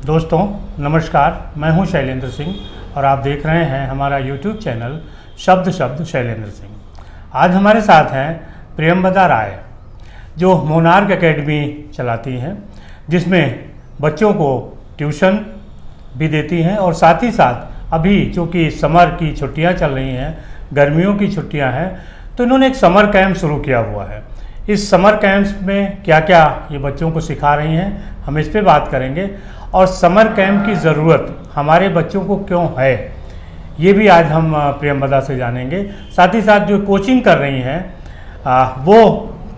दोस्तों नमस्कार, मैं हूं शैलेंद्र सिंह और आप देख रहे हैं हमारा YouTube चैनल शब्द शब्द शैलेंद्र सिंह। आज हमारे साथ हैं प्रियंवदा राय, जो मोनार्क एकेडमी चलाती हैं, जिसमें बच्चों को ट्यूशन भी देती हैं और साथ ही साथ अभी चूँकि समर की छुट्टियां चल रही हैं, गर्मियों की छुट्टियां हैं, तो इन्होंने एक समर कैंप शुरू किया हुआ है। इस समर कैंप्स में क्या क्या ये बच्चों को सिखा रही हैं, हम इस पे बात करेंगे और समर कैंप की ज़रूरत हमारे बच्चों को क्यों है, ये भी आज हम प्रियंवदा से जानेंगे। साथ ही साथ जो कोचिंग कर रही हैं वो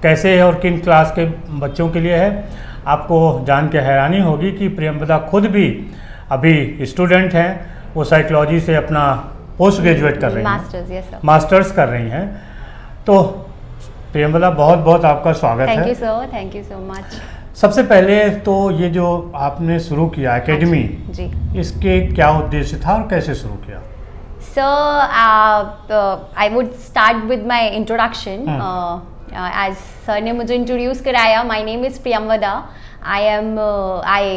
कैसे है और किन क्लास के बच्चों के लिए है। आपको जान के हैरानी होगी कि प्रियंवदा खुद भी अभी स्टूडेंट हैं, वो साइकोलॉजी से अपना पोस्ट ग्रेजुएट कर रही हैं, मास्टर्स कर रही हैं। तो प्रियंवदा, बहुत बहुत आपका स्वागत है। Thank you sir, thank you so much. सबसे पहले तो ये जो आपने शुरू किया एकेडमी, जी, इसके क्या उद्देश्य था और कैसे शुरू किया? Sir I would start with my introduction. As sir ने मुझे इंट्रोड्यूस कराया, my name is Priyamvada. I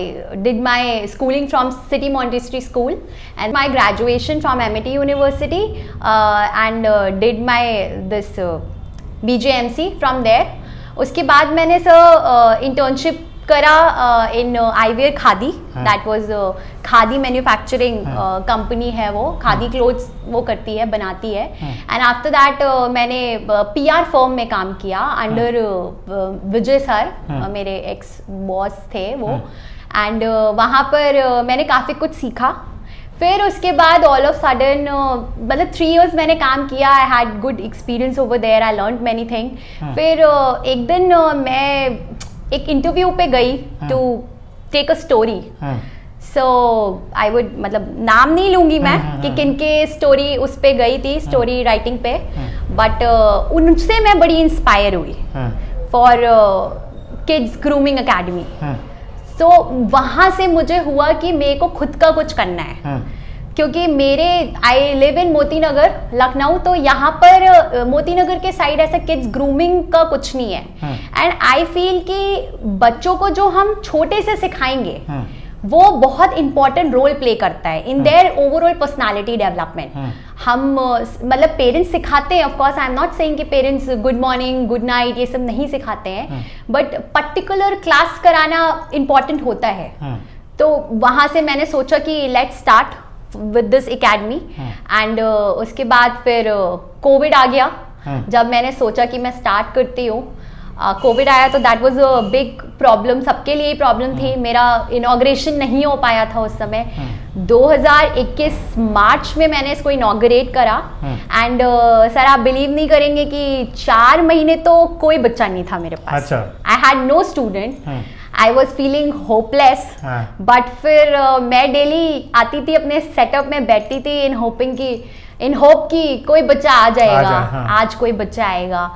did my schooling from City Montessori School and my graduation from MIT University and did my this BJMC from there. उसके बाद मैंने sir internship करा in eyewear Khadi, that was Khadi manufacturing company है, वो Khadi clothes वो करती है, बनाती है। एंड आफ्टर दैट मैंने PR फर्म में काम किया अंडर विजय सर, मेरे एक्स बॉस थे वो। एंड वहाँ पर मैंने काफ़ी कुछ सीखा। फिर उसके बाद ऑल ऑफ सडन मतलब 3 years मैंने काम किया। I had good experience over there, I learned many thing. फिर एक दिन मैं एक इंटरव्यू पे गई to take a story. So I would, मतलब नाम नहीं लूंगी मैं कि किनके स्टोरी उस पे गई थी, स्टोरी राइटिंग पे, बट उनसे मैं बड़ी इंस्पायर हुई फॉर किड्स ग्रूमिंग एकेडमी। तो वहाँ से मुझे हुआ कि मेरे को खुद का कुछ करना है, क्योंकि मेरे I live in Moti Nagar Lucknow, तो यहाँ पर मोती नगर के साइड ऐसा किड्स ग्रूमिंग का कुछ नहीं है। एंड आई फील कि बच्चों को जो हम छोटे से सिखाएंगे वो बहुत इंपॉर्टेंट रोल प्ले करता है in their overall personality development. हम मतलब पेरेंट्स सिखाते हैं, of course I am not saying कि parents good morning good night ये सब नहीं सिखाते हैं, बट पर्टिकुलर क्लास कराना इंपॉर्टेंट होता है। तो वहाँ से मैंने सोचा कि let's start with this academy. And उसके बाद फिर कोविड आ गया। जब मैंने सोचा कि मैं स्टार्ट करती हूँ, कोविड आया तो that was a big problem, सबके लिए प्रॉब्लम थी। मेरा इनॉग्रेशन नहीं हो पाया था उस समय। 2021 मार्च में मैंने इसको इनॉग्रेट करा। एंड सर आप बिलीव नहीं करेंगे कि 4 महीने तो कोई बच्चा नहीं था मेरे पास। I had no student, I was feeling hopeless. But फिर मैं डेली आती थी, अपने सेटअप में बैठती थी इन होप कि कोई बच्चा आ जाएगा, आज कोई बच्चा आएगा।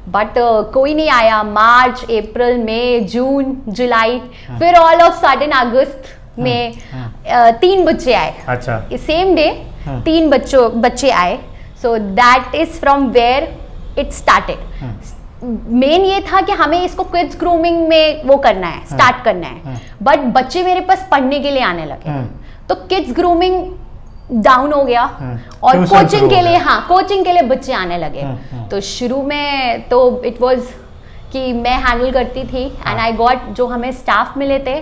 बट कोई नहीं आया। मार्च, अप्रैल, मई, जून, जुलाई, फिर ऑल ऑफ सडन अगस्त में 3 बच्चे आए। अच्छा, सेम डे 3 बच्चे आए। So that is from where it started. Main ये था कि हमें इसको किड्स ग्रूमिंग में वो करना है, स्टार्ट करना है। बट बच्चे मेरे पास पढ़ने के लिए आने लगे, तो किड्स ग्रूमिंग डाउन हो गया और कोचिंग के लिए, कोचिंग के लिए बच्चे आने लगे। तो शुरू में तो इट वाज कि मैं हैंडल करती थी एंड आई गॉट, जो हमें स्टाफ मिले थे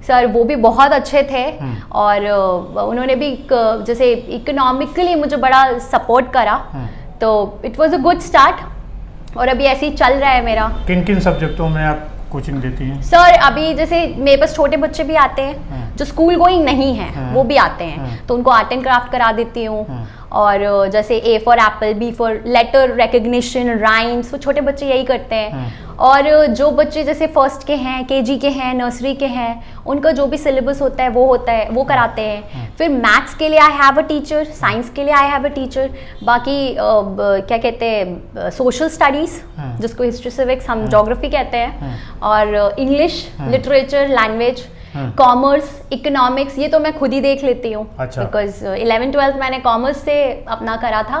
सर वो भी बहुत अच्छे थे और उन्होंने भी जैसे इकोनॉमिकली मुझे बड़ा सपोर्ट करा। तो it was a good start और अभी ऐसे ही चल रहा है मेरा। किन किन सब्जेक्टों में आप कोचिंग देती हैं? सर अभी जैसे मेरे पास छोटे बच्चे भी आते हैं जो स्कूल गोइंग नहीं है, वो भी आते हैं, तो उनको आर्ट एंड क्राफ्ट करा देती हूँ। और जैसे A for apple, B for letter recognition, rhymes, वो छोटे बच्चे यही करते हैं। और जो बच्चे जैसे फर्स्ट के हैं, KG के हैं, नर्सरी के हैं, उनका जो भी सिलेबस होता है वो कराते हैं। फिर मैथ्स के लिए I have a teacher, science के लिए आई हैव अ टीचर। बाकी क्या कहते हैं, सोशल स्टडीज़ जिसको हिस्ट्री सिविक्स हम ज्योग्राफी कहते हैं, और English literature language, commerce, economics, ये तो मैं खुद ही देख लेती हूँ। अच्छा। बिकॉज 11th-12th मैंने कॉमर्स से अपना करा था।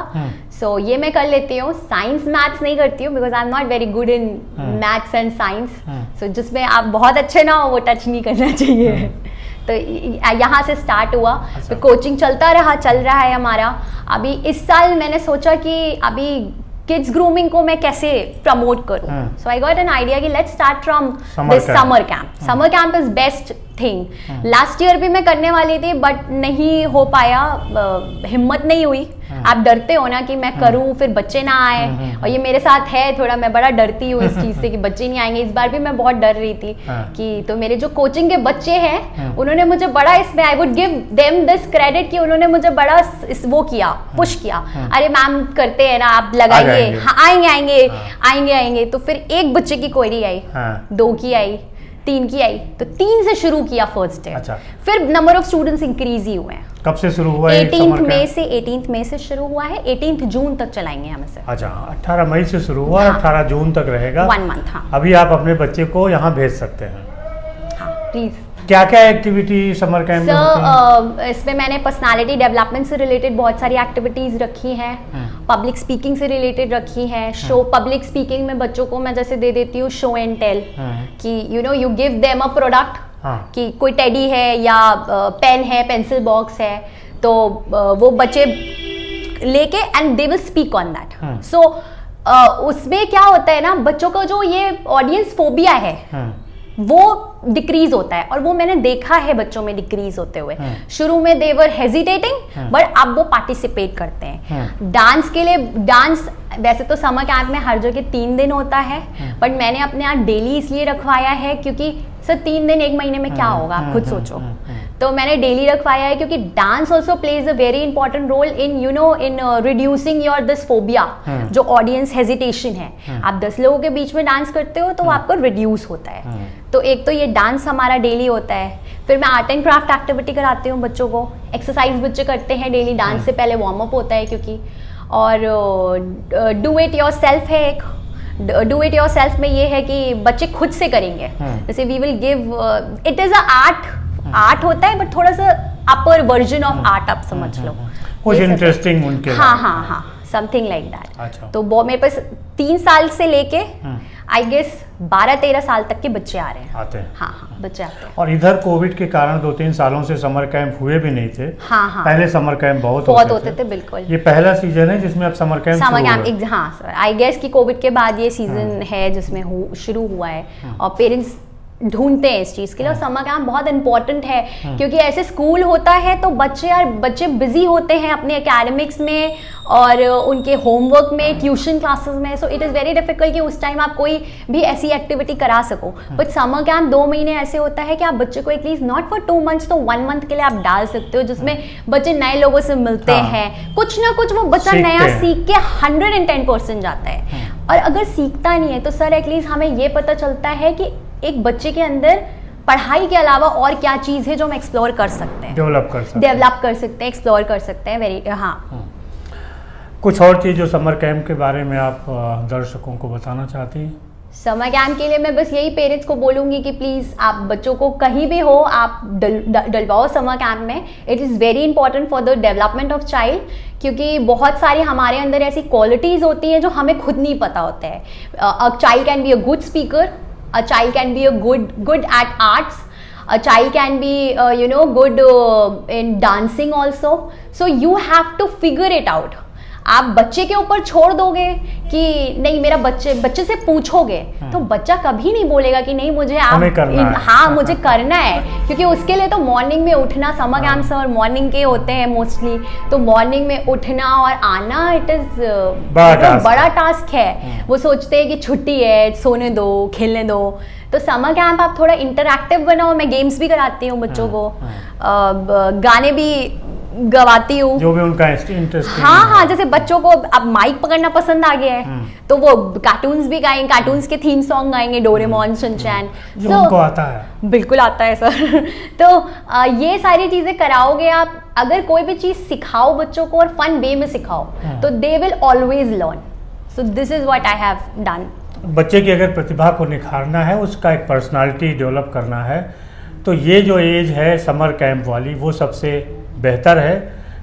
सो ये मैं कर लेती हूँ। साइंस मैथ्स नहीं करती हूँ because I am not very good in maths and science. So जिसमें आप बहुत अच्छे ना हो वो टच नहीं करना चाहिए। तो यहाँ से स्टार्ट हुआ। अच्छा। तो कोचिंग चल रहा है हमारा। अभी इस साल मैंने सोचा कि अभी किड्स ग्रूमिंग को मैं कैसे प्रमोट करूं। सो आई गॉट एन आइडिया कि let's start from this summer camp. Summer camp is best thing. Last year भी मैं करने वाली थी बट नहीं हो पाया, हिम्मत नहीं हुई। आप डरते हो ना कि मैं करूं फिर बच्चे ना आए, और ये मेरे साथ है थोड़ा, मैं बड़ा डरती हूँ इस चीज़ से कि बच्चे नहीं आएंगे। इस बार भी मैं बहुत डर रही थी कि, तो मेरे जो कोचिंग के बच्चे हैं उन्होंने मुझे बड़ा इसमें, I would give them this credit कि उन्होंने मुझे बड़ा वो किया, पुश किया। अरे मैम करते हैं ना, आप लगाइए। हाँ आएंगे। तो फिर एक बच्चे की क्वेरी आई, 2 की आई, 3 की आई, तो 3 से शुरू किया फर्स्ट डे। अच्छा। फिर नंबर ऑफ स्टूडेंट्स इंक्रीज ही हुए हैं। कब से शुरू हुआ? 18th मई से शुरू हुआ है। 18th जून तक चलाएंगे हम इसे। अच्छा, 18 मई से शुरू हुआ। हाँ। 18 जून तक रहेगा। 1 मंथ। हाँ। अभी आप अपने बच्चे को यहाँ भेज सकते हैं। हाँ प्लीज। क्या क्या एक्टिविटी समर कैंप में होती हैं? इसमें मैंने पर्सनालिटी डेवलपमेंट से रिलेटेड बहुत सारी एक्टिविटीज रखी हैं, पब्लिक स्पीकिंग से रिलेटेड रखी हैं। शो पब्लिक स्पीकिंग में बच्चों को मैं जैसे दे देती हूँ शो एंड टेल, कि you give them a product, कि कोई टेडी है या पेन है, पेंसिल बॉक्स है, तो वो बच्चे लेके and they will speak on that. So उसमें क्या होता है ना, बच्चों का जो ये ऑडियंस फोबिया है वो डिक्रीज होता है, और वो मैंने देखा है बच्चों में डिक्रीज होते हुए। शुरू में दे वर हेजिटेटिंग बट अब वो पार्टिसिपेट करते हैं। डांस के लिए, डांस वैसे तो समर कैंप में हर जगह 3 दिन होता है, बट मैंने अपने यहाँ डेली इसलिए रखवाया है क्योंकि सर 3 दिन 1 महीने में क्या होगा, आप खुद सोचो। तो मैंने डेली रखवाया है क्योंकि dance also plays a very important role in in reducing your this phobia, जो ऑडियंस हेजिटेशन है। आप 10 लोगों के बीच में डांस करते हो तो आपको रिड्यूस होता है। तो एक तो ये डांस हमारा डेली होता है। फिर मैं आर्ट एंड क्राफ्ट एक्टिविटी कराती हूँ बच्चों को। एक्सरसाइज बच्चे करते हैं डेली, डांस से पहले वार्म अप होता है क्योंकि। और डू इट योर सेल्फ है एक। डू इट योर सेल्फ में ये है कि बच्चे खुद से करेंगे। जैसे we will give, it is a art होता है बट थोड़ा सा अपर वर्जन ऑफ आर्ट आप समझ लो, कुछ इंटरेस्टिंग उनके। हाँ समथिंग लाइक दैट। अच्छा। तो वो मेरे पास 3 साल से लेके आई गेस 12-13 साल तक के बच्चे आ रहे हैं। आते हैं। हाँ बच्चे आते हैं। और इधर कोविड के कारण 2-3 सालों से समर कैंप हुए भी नहीं थे। हाँ। पहले समर कैंप बहुत होते थे बिल्कुल। ये पहला सीजन है जिसमें अब समर कैंप हाँ सर, आई गेस कि कोविड के बाद ये सीजन है जिसमें शुरू हुआ है, और पेरेंट्स ढूंढते हैं इस चीज़ के लिए। और समर कैंप बहुत इंपॉर्टेंट है क्योंकि ऐसे स्कूल होता है तो बच्चे बिजी होते हैं अपने एकेडमिक्स में और उनके होमवर्क में, ट्यूशन क्लासेस में। So it is very difficult कि उस टाइम आप कोई भी ऐसी एक्टिविटी करा सको। बट समर कैंप 2 महीने ऐसे होता है कि आप बच्चे को एटलीस्ट नॉट फॉर 2 मंथ्स तो 1 मंथ के लिए आप डाल सकते हो, जिसमें बच्चे नए लोगों से मिलते हैं, कुछ ना कुछ वो बच्चा नया सीख के 110% जाता है। और अगर सीखता नहीं है तो सर एटलीस्ट हमें ये पता चलता है कि एक बच्चे के अंदर पढ़ाई के अलावा और क्या चीज़ है जो हम एक्सप्लोर कर सकते हैं, डेवलप कर सकते हैं, एक्सप्लोर कर सकते हैं। कुछ और चीज़ जो समर कैंप के बारे में आप दर्शकों को बताना चाहती हैं? समर कैंप के लिए मैं बस यही पेरेंट्स को बोलूँगी कि प्लीज़ आप बच्चों को कहीं भी हो आप डलवाओ समर कैंप में। It is very important for the development of child, क्योंकि बहुत सारी हमारे अंदर ऐसी क्वालिटीज़ होती हैं जो हमें खुद नहीं पता होता है। A child can be a good speaker, a child can be a good at arts, a child can be good in dancing also. So you have to figure it out. आप बच्चे के ऊपर छोड़ दोगे कि नहीं, मेरा बच्चे से पूछोगे तो बच्चा कभी नहीं बोलेगा कि नहीं मुझे मुझे करना है, क्योंकि उसके लिए तो मॉर्निंग में उठना, समर कैंप सर मॉर्निंग के होते हैं मोस्टली, तो मॉर्निंग में उठना और आना इट इज बड़ा टास्क है। वो सोचते हैं कि छुट्टी है, सोने दो, खेलने दो। तो समर कैंप आप थोड़ा इंटरैक्टिव बनाओ। मैं गेम्स भी कराती हूँ बच्चों को, गाने भी गवाती हूँ, जो भी उनका इंटरेस्ट। हाँ, जैसे बच्चों को अब माइक पकड़ना पसंद आ गया है तो वो कार्टून्स भी गाएंगे, कार्टून्स के थीम सॉन्ग गाएंगे, डोरेमोन, शिनचैन, जो उनको आता है। बिल्कुल आता है सर। तो ये सारी चीजें कराओगे आप, अगर कोई भी चीज सिखाओ बच्चों को और फन वे में सिखाओ तो they will always learn. So this is what I have done. बच्चे की अगर प्रतिभा को निखारना है, उसका एक पर्सनालिटी डेवलप करना है, तो ये जो एज है समर कैंप वाली वो सबसे बेहतर है,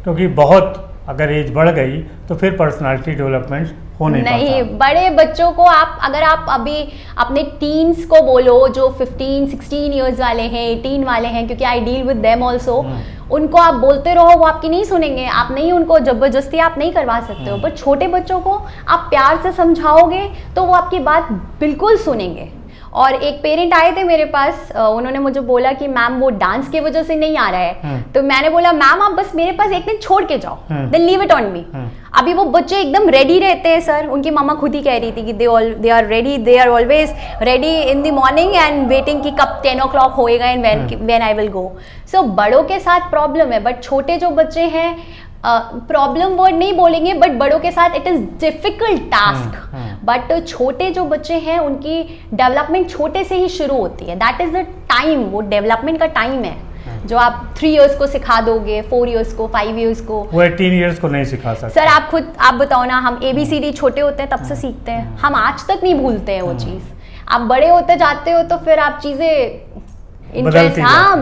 क्योंकि बहुत अगर एज बढ़ गई तो फिर पर्सनालिटी डेवलपमेंट हो नहीं पाता। बड़े बच्चों को अगर आप अभी अपने टीन्स को बोलो जो 15-16 इयर्स वाले हैं, 18 वाले हैं, क्योंकि I deal with them also, उनको आप बोलते रहो वो आपकी नहीं सुनेंगे। आप नहीं, उनको जबरदस्ती आप नहीं करवा सकते हो, पर छोटे बच्चों को आप प्यार से समझाओगे तो वो आपकी बात बिल्कुल सुनेंगे। और एक पेरेंट आए थे मेरे पास, उन्होंने मुझे बोला कि मैम वो डांस की वजह से नहीं आ रहा है, तो मैंने बोला मैम आप बस मेरे पास एक दिन छोड़ के जाओ, then leave it on me. अभी वो बच्चे एकदम रेडी रहते हैं सर, उनकी मामा खुद ही कह रही थी कि they are ready, they are always ready in the morning and waiting कि कब 10 o'clock होएगा and when I will go. So बड़ों के साथ प्रॉब्लम है, बट छोटे जो बच्चे हैं प्रॉब्लम वर्ड नहीं बोलेंगे, बट बड़ों के साथ it is difficult task. But छोटे जो बच्चे हैं उनकी डेवलपमेंट छोटे से ही शुरू होती है, दैट इज द टाइम, वो डेवलपमेंट का टाइम है जो आप 3 years को सिखा दोगे, 4 years को, 5 years को, वो 18 years को नहीं सिखा सकते। सर आप बताओ ना, हम ABCD छोटे होते हैं तब से सीखते हैं, हम आज तक नहीं भूलते हैं वो चीज़। आप बड़े होते जाते हो तो फिर आप चीज़ें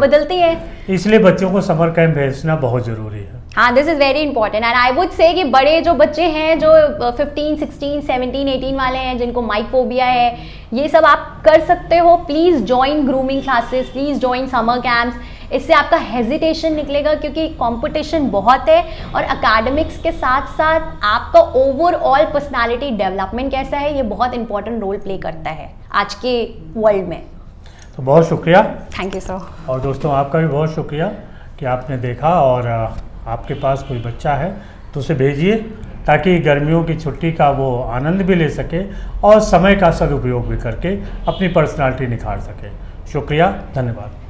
बदलती है। इसलिए बच्चों को समर कैंप भेजना बहुत जरूरी है। हाँ, this is very important and I would say कि बड़े जो बच्चे हैं जो 15, 16, 17, 18 वाले हैं, जिनको माइक फोबिया है, ये सब आप कर सकते हो। Please join grooming classes, please join summer camps. इससे आपका हेजिटेशन निकलेगा, क्योंकि कंपटीशन बहुत है, और एकेडमिक्स के साथ साथ आपका ओवरऑल पर्सनालिटी डेवलपमेंट कैसा है, ये बहुत इंपॉर्टेंट रोल प्ले करता है आज के वर्ल्ड में। तो बहुत शुक्रिया। Thank you sir. और दोस्तों आपका भी बहुत शुक्रिया कि आपने देखा, और आपके पास कोई बच्चा है तो उसे भेजिए, ताकि गर्मियों की छुट्टी का वो आनंद भी ले सके और समय का सदुपयोग भी करके अपनी पर्सनालिटी निखार सके। शुक्रिया, धन्यवाद।